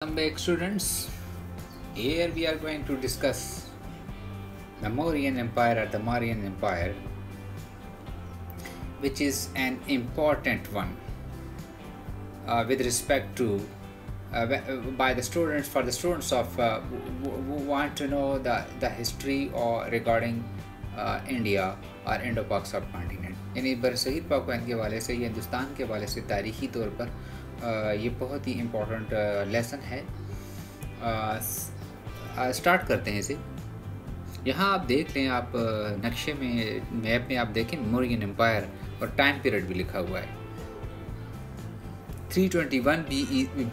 Welcome back, students. Here we are going to discuss the Mauryan Empire or the Mauryan Empire, which is an important one with respect to by the students, for the students of who want to know the history or regarding India or Indo-Pak subcontinent. यानी बरसगीर पाकिस्तान के हवाले से, हिंदुस्तान के हवाले से तारीख़ी तौर पर ये बहुत ही इम्पोर्टेंट लेसन है। स्टार्ट करते हैं इसे। यहाँ आप देख लें, आप नक्शे में, मैप में आप देखें मौर्यन एम्पायर और टाइम पीरियड भी लिखा हुआ है 321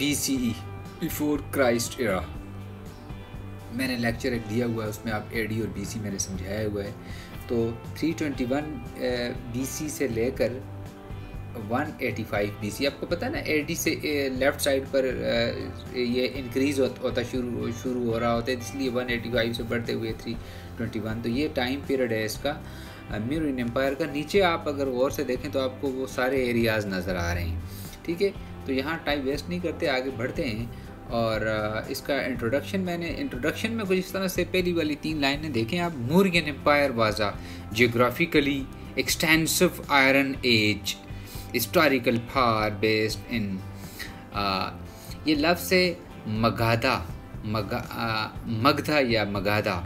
BCE बिफोर क्राइस्ट एरा। मैंने लेक्चर एक दिया हुआ है, उसमें आप AD और BC मैंने समझाया हुआ है। तो 321 BC से लेकर 185 BC, आपको पता है ना, AD से लेफ़्ट साइड पर ये इंक्रीज़ होता शुरू हो रहा होता है, इसलिए 185 से बढ़ते हुए 321। तो ये टाइम पीरियड है इसका मौर्यन एम्पायर का। नीचे आप अगर गौर से देखें तो आपको वो सारे एरियाज़ नज़र आ रहे हैं, ठीक है। तो यहाँ टाइम वेस्ट नहीं करते, आगे बढ़ते हैं। और इसका इंट्रोडक्शन में कुछ इस तरह से पहली वाली 3 लाइनें देखें आप। Mauryan empire was a geographically extensive iron age historical power based in, ये लफ्ज़ है मगधा या मगाधा।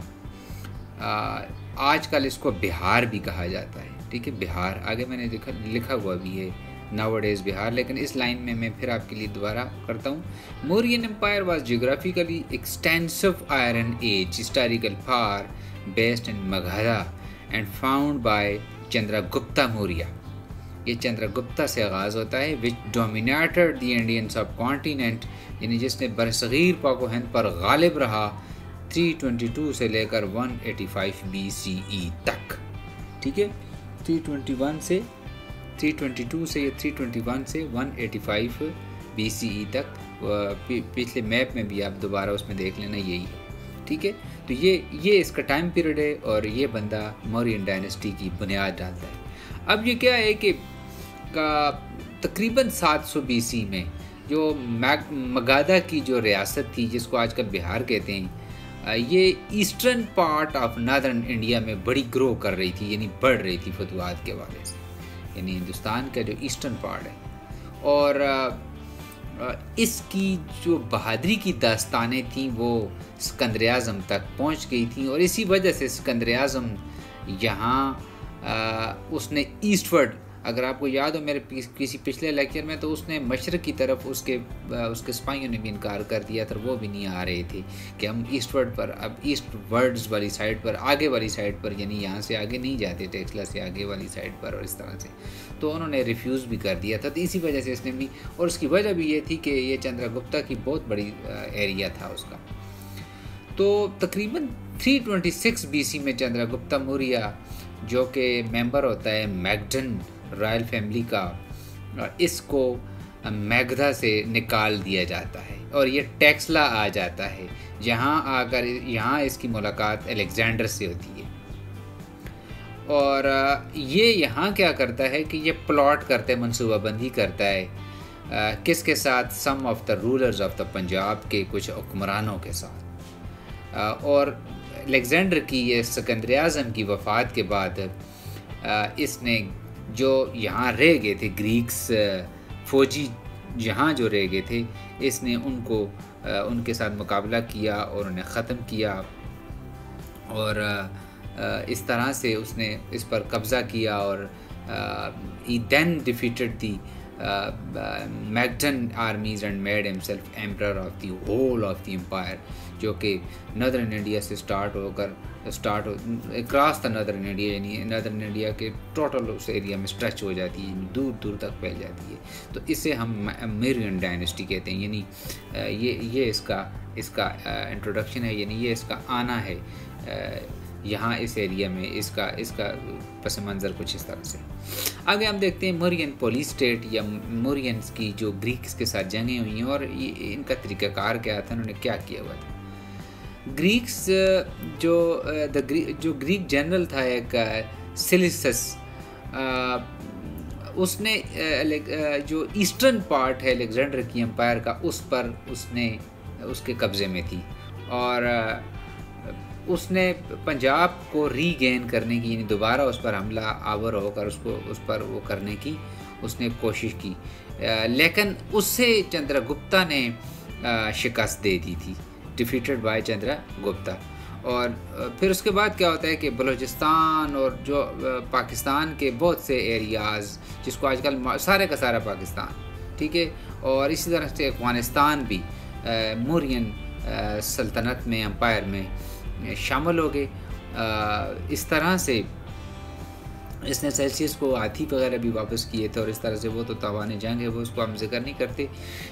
आजकल इसको बिहार भी कहा जाता है, ठीक है, बिहार। आगे मैंने लिखा हुआ भी है नाउअडेज बिहार, लेकिन इस लाइन में मैं फिर आपके लिए दोबारा करता हूँ। Mauryan empire was geographically extensive iron age historical power based in Magadha and found by Chandragupta Maurya. ये चंद्रगुप्ता से आगाज़ होता है। Which dominated the Indian subcontinent, यानी जिसने बरसगीर पाक हिंद पर गालिब रहा 322 से लेकर 185 BCE तक, ठीक है। 321 से 322 से 321 से 185 BCE तक। पिछले मैप में भी आप दोबारा उसमें देख लेना, यही है, ठीक है। तो ये इसका टाइम पीरियड है और ये बंदा मौर्यन डायनेस्टी की बुनियाद डालता है। अब ये क्या है कि तकरीबन 700 BC में जो मगाधा की जो रियासत थी, जिसको आजकल बिहार कहते हैं, ये eastern part of northern India में बड़ी ग्रो कर रही थी, यानी बढ़ रही थी फतवाद के हवाले से, यानी हिंदुस्तान का जो ईस्टर्न पार्ट है। और इसकी जो बहादुरी की दास्तानें थीं वो सिकंदर आज़म तक पहुंच गई थीं, और इसी वजह से सिकंदर आज़म यहाँ उसने ईस्टवर्ड, अगर आपको याद हो मेरे किसी पिछले लेक्चर में, तो उसने मशरक़ की तरफ उसके सिपाहियों ने भी इनकार कर दिया था, वो भी नहीं आ रहे थे कि हम ईस्टवर्ड पर, अब ईस्ट वर्ड्स वाली साइड पर, आगे वाली साइड पर, यानी यहाँ से आगे नहीं जाते थे, एक्सला से आगे वाली साइड पर, और इस तरह से। तो उन्होंने रिफ्यूज़ भी कर दिया था। तो इसी वजह से इसने भी, और उसकी वजह भी ये थी कि ये चंद्रगुप्ता की बहुत बड़ी एरिया था उसका। तो तकरीबन 326 BC में चंद्रगुप्ता मौर्य, जो कि मेंबर होता है मैगधन रॉयल फैमिली का, इसको मगधा से निकाल दिया जाता है और ये टेक्सला आ जाता है, यहाँ इसकी मुलाकात अलेक्जेंडर से होती है। और ये यहाँ क्या करता है कि ये प्लॉट करता है, मनसूबाबंदी करता है किसके साथ, some of the rulers of the Punjab के कुछ हुक्मरानों के साथ। और अलेक्जेंडर की ये सिकंदर आज़म की वफ़ात के बाद इसने जो यहाँ रह गए थे ग्रीक्स, फौजी यहाँ जो रह गए थे, इसने उनके साथ मुकाबला किया और उन्हें ख़त्म किया, और इस तरह से उसने इस पर कब्ज़ा किया। और he then defeated the Magdan armies and made himself emperor of the whole of the empire, जो कि नॉर्दर्न इंडिया से start cross the northern India, यानी नॉर्दर्न इंडिया के टोटल उस एरिया में स्ट्रेच हो जाती है, दूर दूर तक फैल जाती है। तो इसे हम मौर्यन डायनेस्टी कहते हैं, यानी ये इसका इंट्रोडक्शन है, यानी ये इसका आना है यहाँ इस एरिया में, इसका पस मंज़र कुछ इस तरह से। आगे हम देखते हैं मौर्यन पोलिस स्टेट या मौर्यंस की जो ग्रीक्स के साथ जंगें हुई हैं, और इनका तरीक़ाकार क्या था, उन्होंने क्या किया हुआ था। ग्रीक्स जो ग्रीक जनरल था एक सिलिसस, उसने जो ईस्टर्न पार्ट है अलेक्जेंडर की एम्पायर का, उस पर उसने उसके कब्ज़े में थी, और उसने पंजाब को रीगेन करने की, यानी दोबारा उस पर हमला आवर होकर उस पर वो करने की उसने कोशिश की, लेकिन उससे चंद्रगुप्ता ने शिकस्त दे दी थी, डिफीटेड बाय चंद्रगुप्ता। और फिर उसके बाद क्या होता है कि बलूचिस्तान और जो पाकिस्तान के बहुत से एरियाज़, जिसको आजकल सारे का सारा पाकिस्तान, ठीक है, और इसी तरह से अफ़गानिस्तान भी मौर्यन सल्तनत में, एम्पायर में शामिल हो गए। इस तरह से इसने सेल्सियस को हाथी वगैरह भी वापस किए थे, और इस तरह से वो तो तावान जंग है, वो उसको हम जिक्र नहीं करते।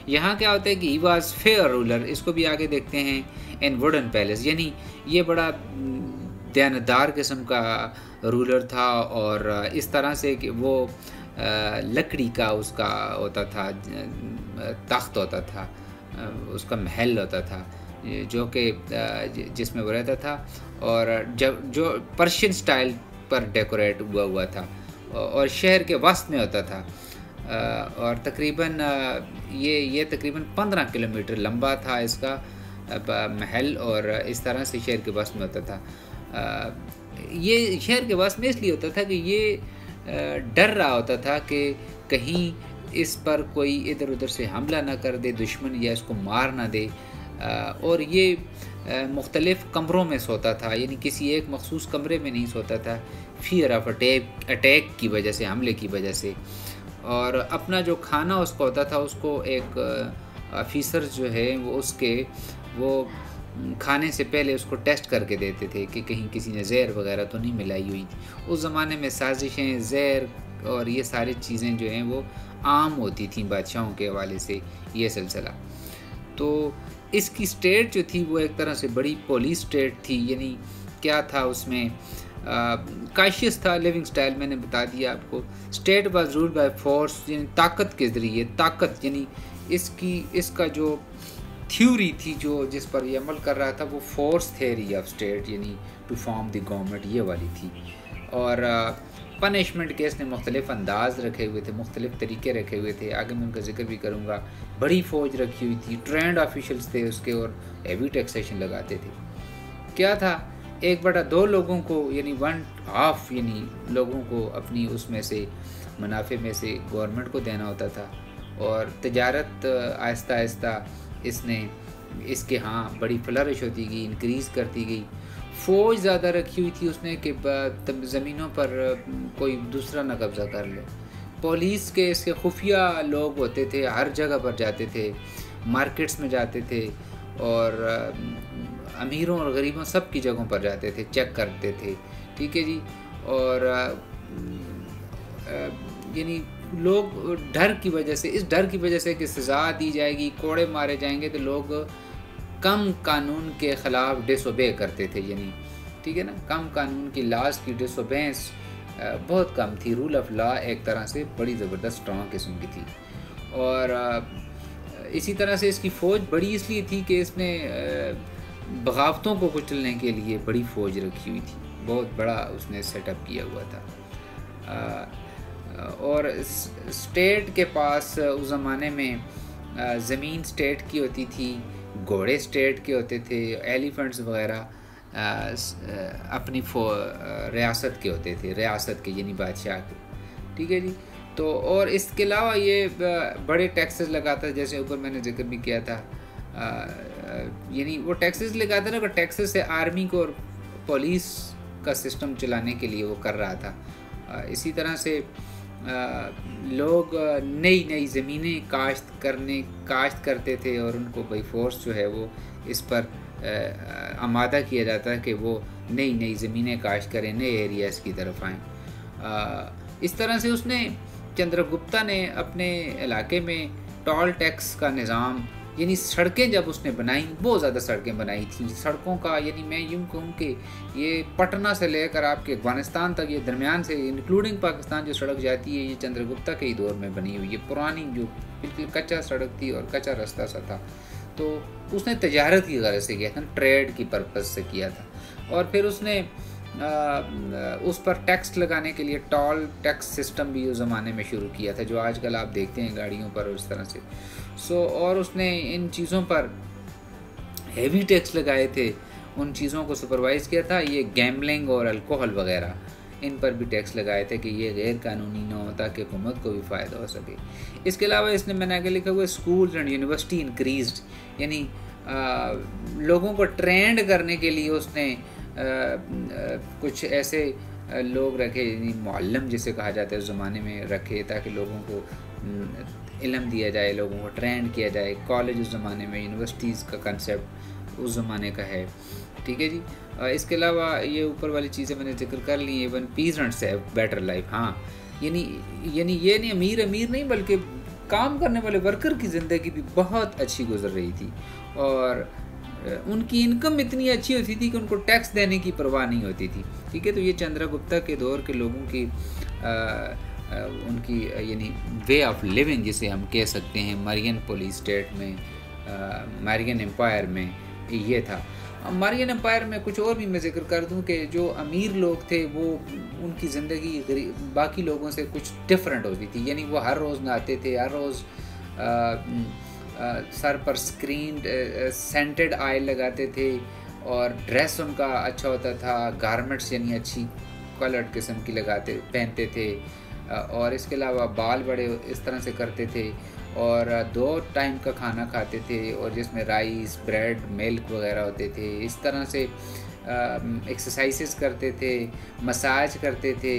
यहाँ क्या होता है कि ही वाज फेयर रूलर, इसको भी आगे देखते हैं। इन वुडन पैलेस, यानी ये बड़ा दयानतदार किस्म का रूलर था, और इस तरह से कि वो लकड़ी का उसका होता था, तख्त होता था, उसका महल होता था, जो कि जिसमें वो रहता था, और जब जो पर्शियन स्टाइल पर डेकोरेट हुआ था, और शहर के वस्त में होता था, और तकरीबन ये तकरीबन 15 किलोमीटर लंबा था इसका महल, और इस तरह से शहर के वस्त में होता था। ये शहर के वस्त में इसलिए होता था कि ये डर रहा होता था कि कहीं इस पर कोई इधर उधर से हमला ना कर दे दुश्मन, या इसको मार ना दे, और ये मुख्तलिफ़ कमरों में सोता था, यानी किसी एक मखसूस कमरे में नहीं सोता था, फियर ऑफ अटैक की वजह से, हमले की वजह से। और अपना जो खाना उसको होता था, उसको एक ऑफिसर जो है वो खाने से पहले उसको टेस्ट करके देते थे कि कहीं किसी ने जहर वगैरह तो नहीं मिलाई हुई। उस ज़माने में साजिशें, जहर और ये सारी चीज़ें जो हैं वो आम होती थी बादशाहों के हवाले से, ये सिलसिला। तो इसकी स्टेट जो थी वो एक तरह से बड़ी पुलिस स्टेट थी, यानी क्या था उसमें, काशियस था लिविंग स्टाइल, मैंने बता दिया आपको। State was ruled by force, यानी ताकत के ज़रिए, ताकत यानी इसका जो थ्योरी थी जो जिस पर ये अमल कर रहा था, वो फोर्स थ्योरी ऑफ स्टेट, यानी टू फॉर्म द गवर्नमेंट, ये वाली थी। और पनिशमेंट के इसने मुख्तलिफ अंदाज रखे हुए थे, मुख्तलिफ तरीके रखे हुए थे, आगे मैं उनका जिक्र भी करूँगा। बड़ी फ़ौज रखी हुई थी, ट्रेंड ऑफिशल्स थे उसके, और हैवी टैक्सेशन लगाते थे। क्या था, 1/2 लोगों को, यानी 1/2 यानी लोगों को अपनी उसमें से मुनाफे में से गवर्नमेंट को देना होता था। और तजारत आहिस्ता आहिस्ता इसके हाँ बड़ी फ्लरिश होती गई, इंक्रीज़ करती गई। फ़ौज ज़्यादा रखी हुई थी उसने कि ज़मीनों पर कोई दूसरा ना कब्ज़ा कर ले। पुलिस के इसके खुफिया लोग होते थे, हर जगह पर जाते थे, मार्केट्स में जाते थे, और अमीरों और गरीबों सब की जगहों पर जाते थे, चेक करते थे, ठीक है जी। और यानी लोग डर की वजह से, इस डर की वजह से कि सज़ा दी जाएगी, कोड़े मारे जाएंगे, तो लोग कम कानून के ख़िलाफ़ डिसोबे करते थे, यानी ठीक है ना, कम कानून की लॉज की डिसोबेंस बहुत कम थी। रूल ऑफ लॉ एक तरह से बड़ी ज़बरदस्त स्ट्रॉन्ग किस्म की थी। और इसी तरह से इसकी फ़ौज बड़ी इसलिए थी कि इसने बगावतों को कुचलने के लिए बड़ी फ़ौज रखी हुई थी, बहुत बड़ा उसने सेटअप किया हुआ था। और स्टेट के पास उस ज़माने में ज़मीन स्टेट की होती थी, घोड़े स्टेट के होते थे, एलिफेंट्स वगैरह अपनी रियासत के होते थे, रियासत के यानी बादशाह के, ठीक है जी। तो और इसके अलावा ये बड़े टैक्सेस लगाता, जैसे ऊपर मैंने जिक्र भी किया था, यानी वो टैक्सेस लगाता ना, टैक्सेस से आर्मी को और पुलिस का सिस्टम चलाने के लिए वो कर रहा था। इसी तरह से लोग नई नई ज़मीनें काश्त करते थे, और उनको बाई फोर्स जो है वो इस पर आमादा किया जाता है कि वो नई नई ज़मीनें काश्त करें, नए एरियाज़ की तरफ आएँ। इस तरह से उसने चंद्रगुप्ता ने अपने इलाके में टोल टैक्स का निज़ाम, यानी सड़कें जब उसने बनाई, बहुत ज़्यादा सड़कें बनाई थी। सड़कों का यानी मैं यूँ कहूँ कि ये पटना से लेकर आपके अफ़गानिस्तान तक, ये दरमियान से इंक्लूडिंग पाकिस्तान जो सड़क जाती है, ये चंद्रगुप्ता के ही दौर में बनी हुई है। पुरानी जो बिल्कुल कच्चा सड़क थी और कच्चा रास्ता सा था, तो उसने तजारत की गरज से किया था, ट्रेड की पर्पज़ से किया था। और फिर उसने उस पर टैक्स लगाने के लिए टोल टैक्स सिस्टम भी उस ज़माने में शुरू किया था, जो आजकल आप देखते हैं गाड़ियों पर और इस तरह से। और उसने इन चीज़ों पर हैवी टैक्स लगाए थे, उन चीज़ों को सुपरवाइज़ किया था। ये गैम्बलिंग और अल्कोहल वगैरह, इन पर भी टैक्स लगाए थे कि ये गैर कानूनी ना हो, ताकि हुकूमत को भी फ़ायदा हो सके। इसके अलावा इसने मैंने आगे लिखा हुआ स्कूल एंड यूनिवर्सिटी इंक्रीज्ड, यानी लोगों को ट्रेंड करने के लिए उसने कुछ ऐसे लोग रखे, यानी मुअल्लिम जिसे कहा जाता है उस ज़माने में रखे, ताकि लोगों को इल्म दिया जाए, लोगों को ट्रेंड किया जाए। कॉलेज उस ज़माने में, यूनिवर्सिटीज़ का कंसेप्ट उस ज़माने का है, ठीक है जी। इसके अलावा ये ऊपर वाली चीज़ें मैंने जिक्र कर ली। इवन पीजेंट्स है बेटर लाइफ, हाँ, यानी ये नहीं अमीर नहीं, बल्कि काम करने वाले वर्कर की ज़िंदगी भी बहुत अच्छी गुजर रही थी, और उनकी इनकम इतनी अच्छी होती थी कि उनको टैक्स देने की परवाह नहीं होती थी, ठीक है। तो ये चंद्रगुप्ता के दौर के लोगों की उनकी यानी वे ऑफ लिविंग जिसे हम कह सकते हैं, मरियन पोली स्टेट में, मरियन एम्पायर में ये था। मरियन एम्पायर में कुछ और भी मैं जिक्र कर दूं कि जो अमीर लोग थे वो उनकी ज़िंदगी बाकी लोगों से कुछ डिफरेंट होती थी, यानी वो हर रोज़ नहाते थे, हर रोज़ सर पर स्क्रीन सेंटेड ऑयल लगाते थे, और ड्रेस उनका अच्छा होता था, गारमेंट्स यानी अच्छी कलर्ड किस्म की पहनते थे, और इसके अलावा बाल बड़े इस तरह से करते थे, और 2 टाइम का खाना खाते थे, और जिसमें राइस, ब्रेड, मिल्क वगैरह होते थे। इस तरह से एक्सरसाइजेस करते थे, मसाज करते थे,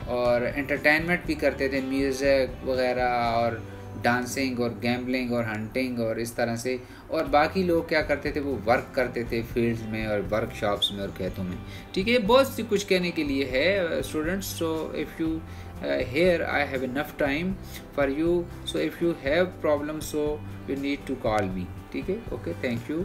और एंटरटेनमेंट भी करते थे, म्यूज़िक वगैरह और डांसिंग और गैम्बलिंग और हंटिंग और इस तरह से। और बाकी लोग क्या करते थे, वो वर्क करते थे फील्ड्स में और वर्कशॉप्स में और खेतों में, ठीक है। बहुत सी कुछ कहने के लिए है students. So if you here I have enough time for you, so if you have problems so you need to call me, ठीक है। Okay, thank you.